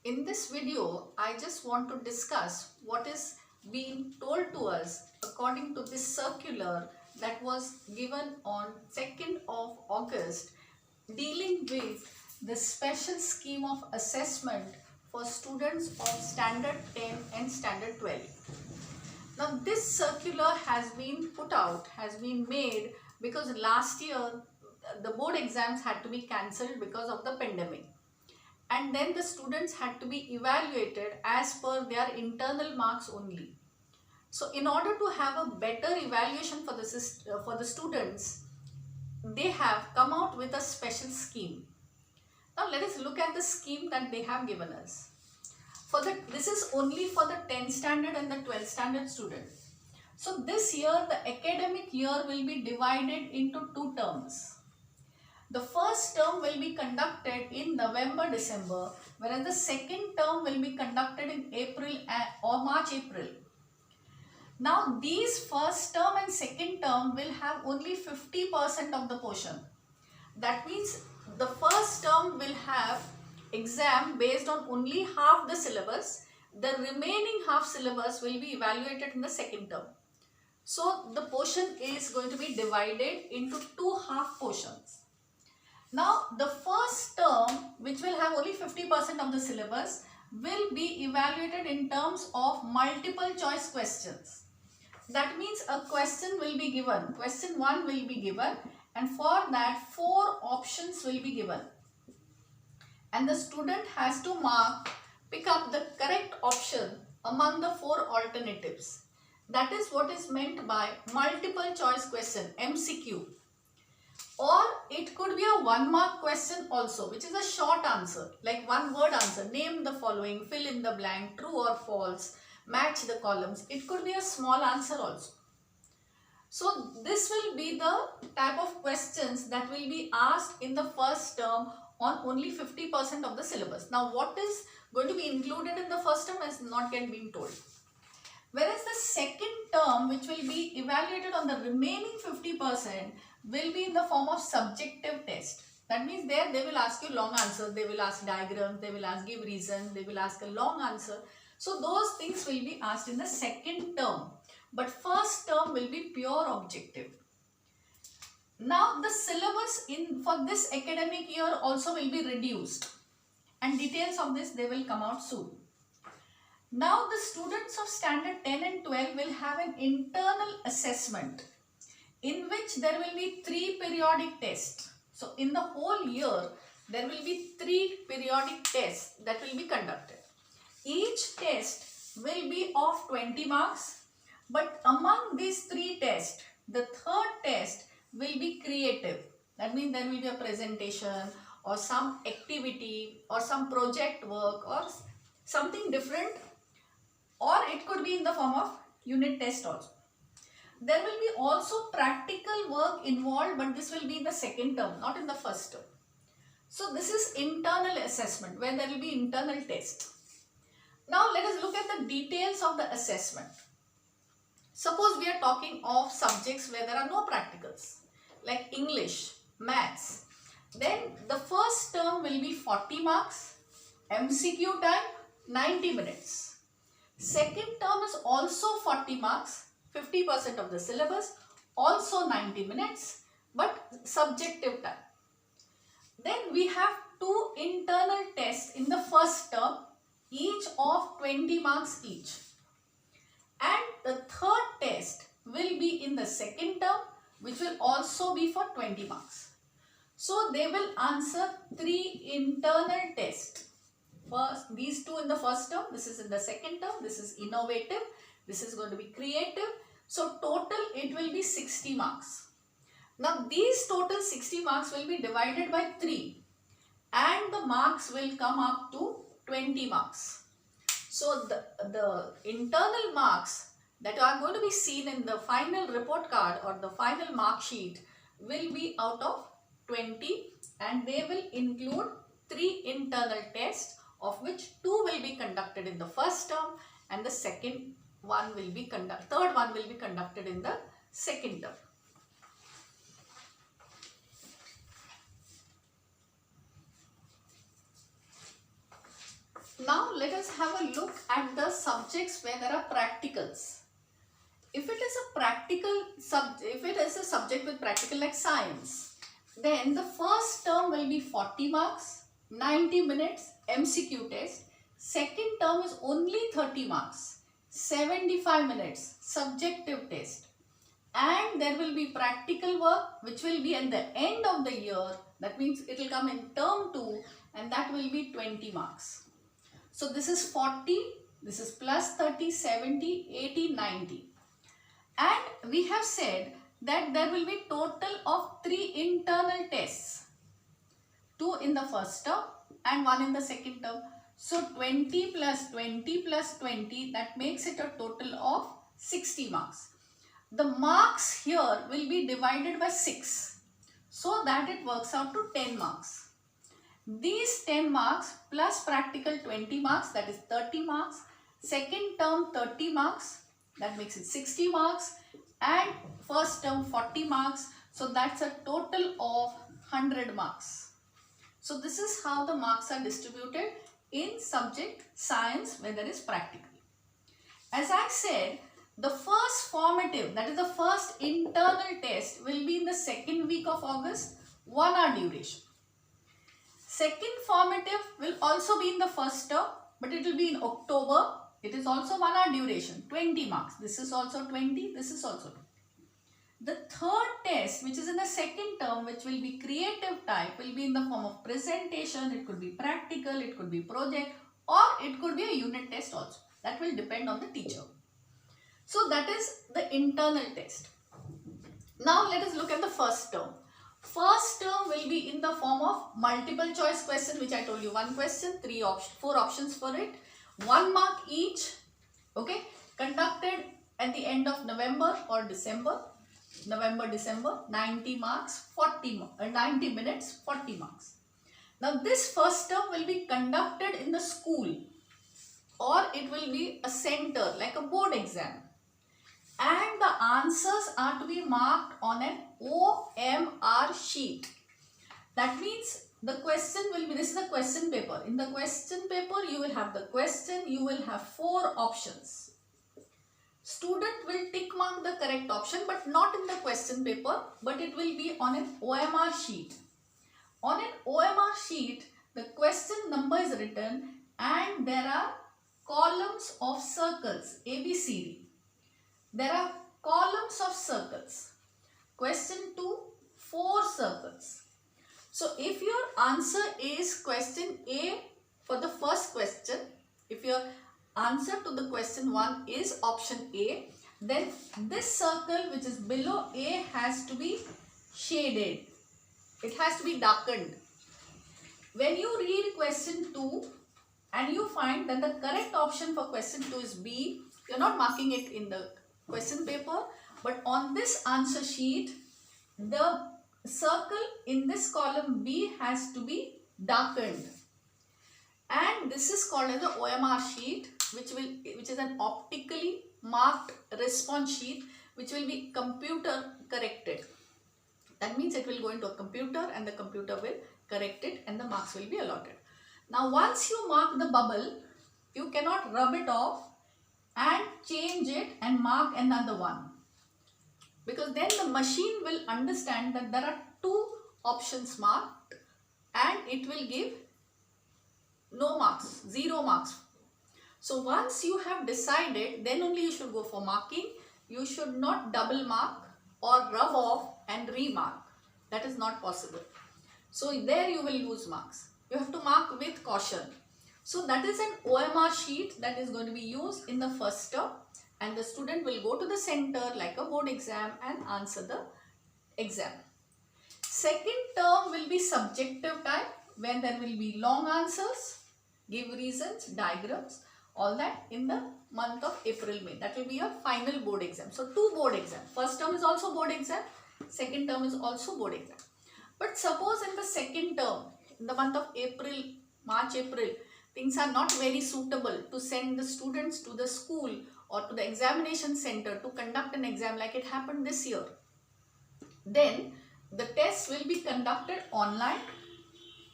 In this video, I just want to discuss what is being told to us according to this circular that was given on 2nd of August dealing with the special scheme of assessment for students of Standard 10 and Standard 12. Now this circular has been put out, has been made because last year the board exams had to be cancelled because of the pandemic, and then the students had to be evaluated as per their internal marks only. So in order to have a better evaluation for the students, they have come out with a special scheme. Now let us look at the scheme that they have given us. This is only for the 10th standard and the 12th standard student. So this year the academic year will be divided into two terms. The first term will be conducted in November, December, whereas the second term will be conducted in April or March, April. Now these first term and second term will have only 50% of the portion. That means the first term will have exam based on only half the syllabus. The remaining half syllabus will be evaluated in the second term. So the portion is going to be divided into two half portions. Now the first term, which will have only 50% of the syllabus, will be evaluated in terms of multiple choice questions. That means a question will be given, question 1 will be given, and for that 4 options will be given. And the student has to pick up the correct option among the 4 alternatives. That is what is meant by multiple choice question, MCQ. Or it could be a 1 mark question also, which is a short answer, like one word answer. Name the following, fill in the blank, true or false, match the columns. It could be a small answer also. So this will be the type of questions that will be asked in the first term on only 50% of the syllabus. Now what is going to be included in the first term is not yet being told. Whereas the second term, which will be evaluated on the remaining 50%, will be in the form of subjective test. That means there they will ask you long answers, they will ask diagrams, they will ask give reason, they will ask a long answer. So those things will be asked in the second term. But first term will be pure objective. Now the syllabus for this academic year also will be reduced. And details of this they will come out soon. Now the students of standard 10 and 12 will have an internal assessment in which there will be 3 periodic tests. So in the whole year there will be 3 periodic tests that will be conducted. Each test will be of 20 marks, but among these 3 tests, the third test will be creative. That means there will be a presentation or some activity or some project work or something different, or it could be in the form of unit test also. There will be also practical work involved, but this will be in the second term, not in the first term. So this is internal assessment where there will be internal test. Now let us look at the details of the assessment. Suppose we are talking of subjects where there are no practicals, like English, maths. Then the first term will be 40 marks, MCQ time 90 minutes. Second term is also 40 marks, 50% of the syllabus, also 90 minutes, but subjective time. Then we have 2 internal tests in the first term, each of 20 marks each. And the third test will be in the second term, which will also be for 20 marks. So they will answer 3 internal tests. First, these 2 in the first term, this is in the second term, this is innovative, this is going to be creative. So total it will be 60 marks. Now these total 60 marks will be divided by 3 and the marks will come up to 20 marks. So the internal marks that are going to be seen in the final report card or the final mark sheet will be out of 20, and they will include 3 internal tests, of which 2 will be conducted in the first term and the third one will be conducted in the second term. Now let us have a look at the subjects where there are practicals. If it is a subject with practical like science, then the first term will be 40 marks, 90 minutes MCQ test. Second term is only 30 marks, 75 minutes subjective test. And there will be practical work which will be at the end of the year. That means it will come in term 2 and that will be 20 marks. So this is 40, this is plus 30, 70, 80, 90. And we have said that there will be total of 3 internal tests. 2 in the first term and 1 in the second term. So 20 plus 20 plus 20, that makes it a total of 60 marks. The marks here will be divided by 6 so that it works out to 10 marks. These 10 marks plus practical 20 marks, that is 30 marks. Second term 30 marks, that makes it 60 marks, and first term 40 marks. So that's a total of 100 marks. So this is how the marks are distributed in subject science where there is practical. As I said, the first formative, that is the first internal test, will be in the second week of August, 1 hour duration. Second formative will also be in the first term, but it will be in October. It is also 1 hour duration, 20 marks. This is also 20, this is also 20. The third test, which is in the second term, which will be creative type, will be in the form of presentation. It could be practical, it could be project, or it could be a unit test also. That will depend on the teacher. So that is the internal test. Now let us look at the first term. First term will be in the form of multiple choice question, which I told you, 1 question, 4 options for it. 1 mark each, okay, conducted at the end of November or December, December, 90 marks, 90 minutes, 40 marks. Now this first term will be conducted in the school, or it will be a center like a board exam, and the answers are to be marked on an OMR sheet. That means the question will be, this is the question paper. In the question paper, you will have the question, you will have 4 options. Student will tick mark the correct option, but not in the question paper, but it will be on an OMR sheet. On an OMR sheet, the question number is written and there are columns of circles, A, B, C, D. There are columns of circles. Question 2, 4 circles. So if your answer is question A for the first question, if your answer to the question 1 is option A, then this circle which is below A has to be shaded. It has to be darkened. When you read question 2 and you find that the correct option for question 2 is B, you are not marking it in the question paper, but on this answer sheet, the circle in this column B has to be darkened. And this is called as the OMR sheet, which is an optically marked response sheet, which will be computer corrected. That means it will go into a computer and the computer will correct it and the marks will be allotted. Now once you mark the bubble, you cannot rub it off and change it and mark another one, because then the machine will understand that there are 2 options marked and it will give no marks, 0 marks. So once you have decided, then only you should go for marking. You should not double mark or rub off and remark. That is not possible. So there you will lose marks. You have to mark with caution. So that is an OMR sheet that is going to be used in the first term, and the student will go to the center like a board exam and answer the exam. Second term will be subjective type, when there will be long answers, give reasons, diagrams, all that in the month of April, May. That will be a final board exam. So 2 board exam. First term is also board exam. Second term is also board exam. But suppose in the second term, in the month of April, March, April, things are not very suitable to send the students to the school or to the examination center to conduct an exam like it happened this year. Then the test will be conducted online,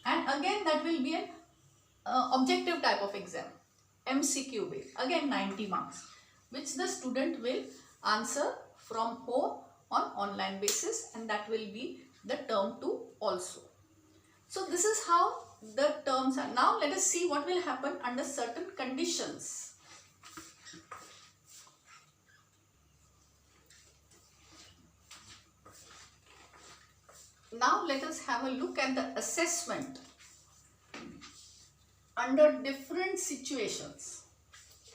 and again that will be an objective type of exam, MCQ based, again 90 marks, which the student will answer from home on online basis, and that will be the term 2 also. So this is how the terms are. Now let us see what will happen under certain conditions. Now let us have a look at the assessment under different situations.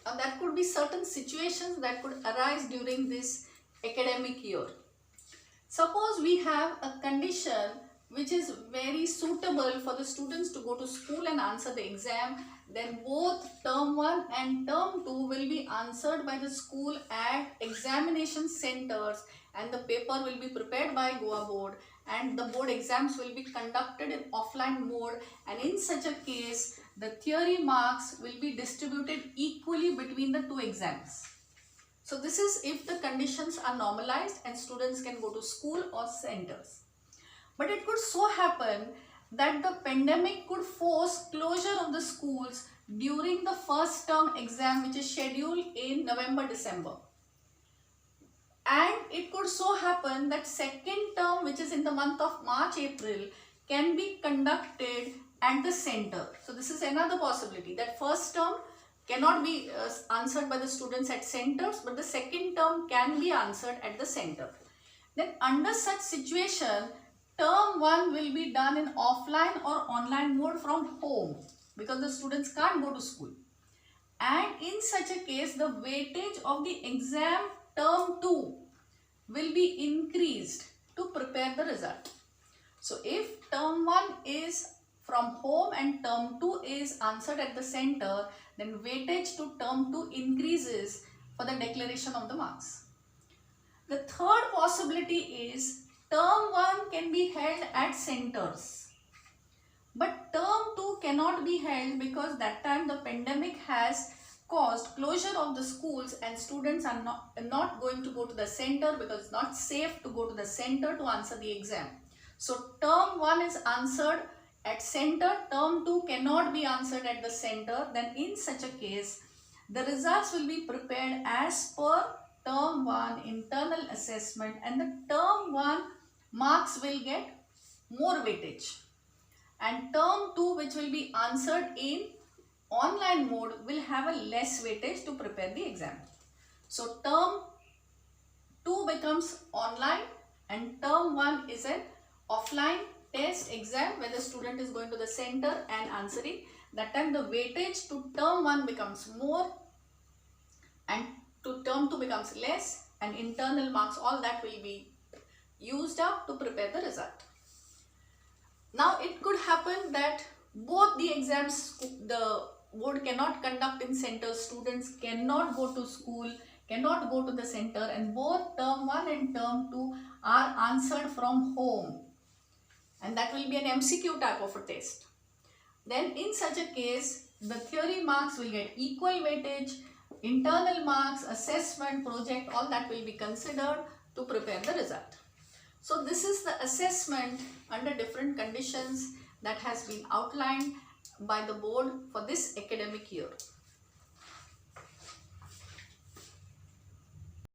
And that could be certain situations that could arise during this academic year. Suppose we have a condition which is very suitable for the students to go to school and answer the exam, then both term 1 and term 2 will be answered by the school at examination centers, and the paper will be prepared by Goa board, and the board exams will be conducted in offline mode, and in such a case the theory marks will be distributed equally between the two exams. So this is if the conditions are normalized and students can go to school or centers. But it could so happen that the pandemic could force closure of the schools during the first term exam, which is scheduled in November-December. And it could so happen that second term, which is in the month of March-April, can be conducted at the center. So this is another possibility, that first term cannot be answered by the students at centers, but the second term can be answered at the center. Then under such situation, term 1 will be done in offline or online mode from home, because the students can't go to school. And in such a case, the weightage of the exam term 2 will be increased to prepare the result. So if term 1 is from home and term 2 is answered at the center, then weightage to term 2 increases for the declaration of the marks. The third possibility is term 1 can be held at centers, but term 2 cannot be held because that time the pandemic has caused closure of the schools and students are not going to go to the center because it's not safe to go to the center to answer the exam. So term 1 is answered at center, term 2 cannot be answered at the center. Then in such a case, the results will be prepared as per term 1 internal assessment, and the term 1 marks will get more weightage, and term 2, which will be answered in online mode, will have a less weightage to prepare the exam. So term 2 becomes online and term 1 is an offline test exam where the student is going to the center and answering. That time the weightage to term 1 becomes more and to term 2 becomes less, and internal marks, all that will be used up to prepare the result. Now it could happen that both the exams the board cannot conduct in center, students cannot go to school, cannot go to the center, and both term 1 and term 2 are answered from home, and that will be an MCQ type of a test. Then in such a case, the theory marks will get equal weightage, internal marks, assessment, project, all that will be considered to prepare the result. So this is the assessment under different conditions that has been outlined by the board for this academic year.